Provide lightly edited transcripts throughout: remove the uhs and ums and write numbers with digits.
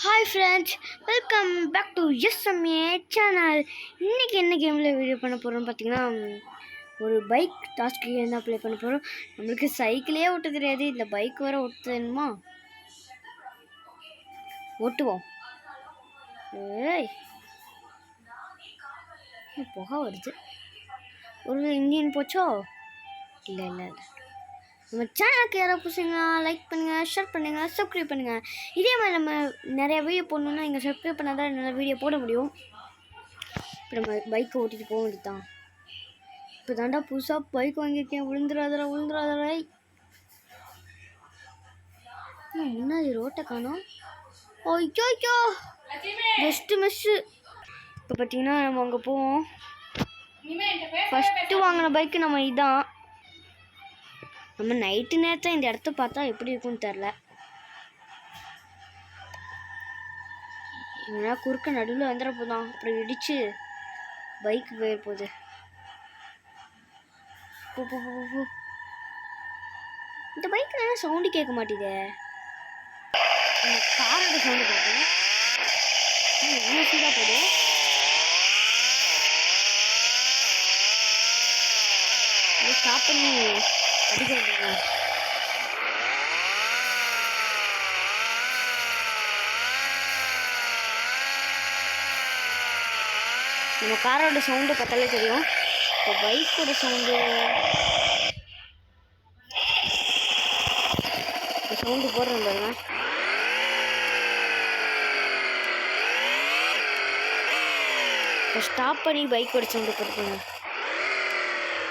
Hi friends, welcome back to SMA channel. இன்றைக்கி என்ன கேமில் வீடியோ பண்ண போகிறோம் பார்த்தீங்கன்னா, ஒரு பைக் டாஸ்க்கு என்ன ப்ளே பண்ண போகிறோம். நம்மளுக்கு சைக்கிளே ஓட்ட தெரியாது, இந்த பைக் வர ஓட்டுமா ஓட்டுவோம். ஏய் புகை வருது, ஒரு இந்தியன் போச்சோ? இல்லை இல்லை இல்லை. நம்ம சேனலுக்கு யாராவது புதுசுங்க லைக் பண்ணுங்கள், ஷேர் பண்ணுங்கள், சப்ஸ்கிரைப் பண்ணுங்கள். இதே மாதிரி நம்ம நிறைய வீடியோ போடணுன்னா இங்கே சப்ஸ்கிரைப் பண்ணால் தான் என்னால் வீடியோ போட முடியும். இப்போ நம்ம பைக்கை ஓட்டிகிட்டு போக வேண்டியது தான். இப்போ தாண்டா புதுசாக பைக் வாங்கியிருக்கேன். விழுந்துடாதரா. முன்னாடி ரோட்டை காணோம். ஐயோ ஜஸ்ட்டு மிஸ்ஸு. இப்போ பார்த்தீங்கன்னா நம்ம அங்கே போவோம். ஃபஸ்ட்டு வாங்கின பைக்கு நம்ம இதான். நம்ம நைட்டு நேரத்தில் இந்த இடத்த பார்த்தா எப்படி இருக்குன்னு தெரில. ஏன்னா குறுக்க நடுவில் வந்துட போதான், அப்புறம் இடிச்சு பைக்கு போயிட போகுது. இந்த பைக் நல்லா சவுண்டு கேட்க மாட்டேதே. காரோட சவுண்டு கேட்குது. இவ்வளோ சீடாக போகுது. ஸ்டாப் பண்ணி அடிக்க. நம்ம காரோட சவுண்டு பார்த்தாலே தெரியும். இப்போ பைக்கோட சவுண்டு போடுறோம் பாருங்க. இப்போ ஸ்டாப் பண்ணி பைக்கோட சவுண்டு போட்டுருங்க.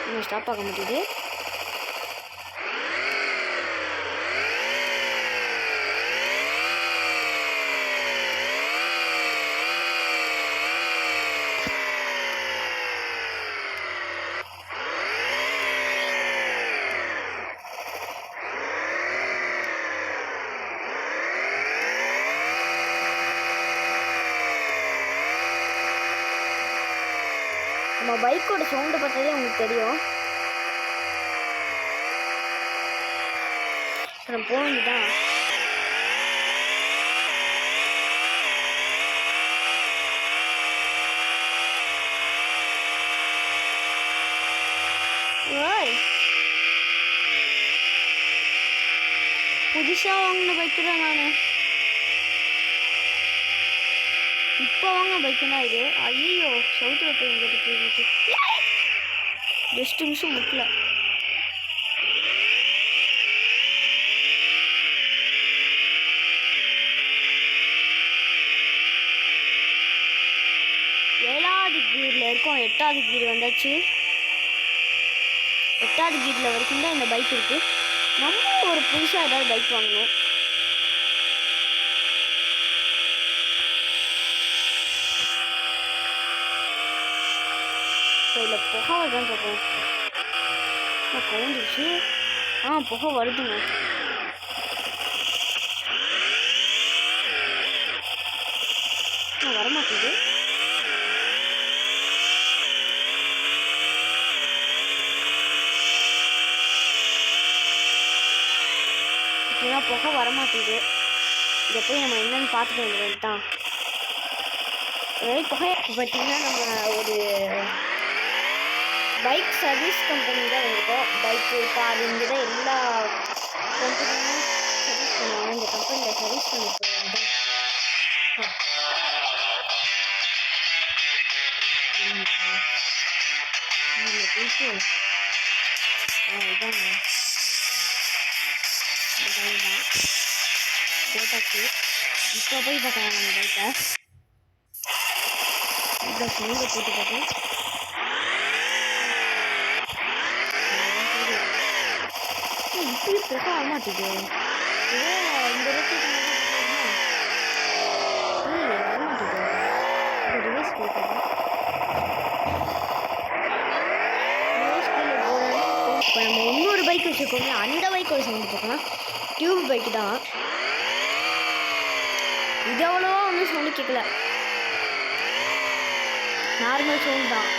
இன்னும் ஸ்டாப் ஆக மாட்டேது. நம்ம பைக்கோட சவுண்டு பார்த்ததே உங்களுக்கு தெரியும். அப்புறம் போக வேண்டியதான். புதுசாக வாங்கின பைக்கு தான் நான். இப்போ வாங்க பைக்குனா இது. ஐயோ சவுத்துல போய் எங்கிட்ட ஜஸ்ட் நிமிஷம் முட்டல. ஏழாவது கீரில் இருக்கும். 8வது கீர் வந்தாச்சு. 8வது கீரில் வரைக்கும் தான் இந்த பைக் இருக்குது. நம்ம ஒரு புதுசாக ஏதாவது பைக் வாங்கணும். இதில் புகை வருதான்னு பார்ப்போம். குறைஞ்சிருச்சு. புகை வருதுங்க. வரமாட்டேது. இப்போதான் புகை வரமாட்டேது. இதை போய் நம்ம என்னன்னு பார்த்துட்டு வந்துடுறது தான். புகை பார்த்தீங்கன்னா நம்ம ஒரு பைக் சர்வீஸ் கம்பெனி தான் இருக்கும். பைக்கு கார் இங்கே தான் எல்லா கம்பெனியும் சர்வீஸ் பண்ணுவாங்க. இந்த கம்பெனியில் சர்வீஸ் பண்ணி போயிருந்தேன். போயிட்டு இதாங்க போட்டாச்சு. இப்போ போய் பார்க்கலாம் நம்ம பைக்கை. இந்த சவுண்டை போட்டு பார்த்தேன். இப்படி போக வரமாட்டேது. இந்த ரோட்டுக்கு வரமாட்டேது. ரிவர்ஸ் போயிட்டு இப்போ நம்ம இன்னொரு பைக் வச்சுருக்கோங்க. அந்த பைக்கோட சவுண்டு பார்க்கலாம். டியூப் பைக்கு தான் இது. அவ்வளோவா ஒன்றும் சவுண்டு கேட்கல, நார்மல் சவுண்ட் தான்.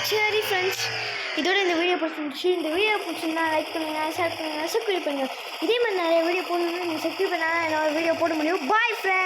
சரி ஃப்ரெண்ட்ஸ், இதோட இந்த வீடியோ பிடிச்சிருந்துச்சு. இந்த வீடியோ பிடிச்சிருந்தா லைக் பண்ணுங்கள், ஷேர் பண்ணுங்கள், சப்ஸ்கிரைப் பண்ணுங்கள். இதே மாதிரி நிறைய வீடியோ போடணும்னு நீங்கள் சப்ஸ்கிரைப் பண்ணால் என்னோட வீடியோ போட முடியும். Bye friends.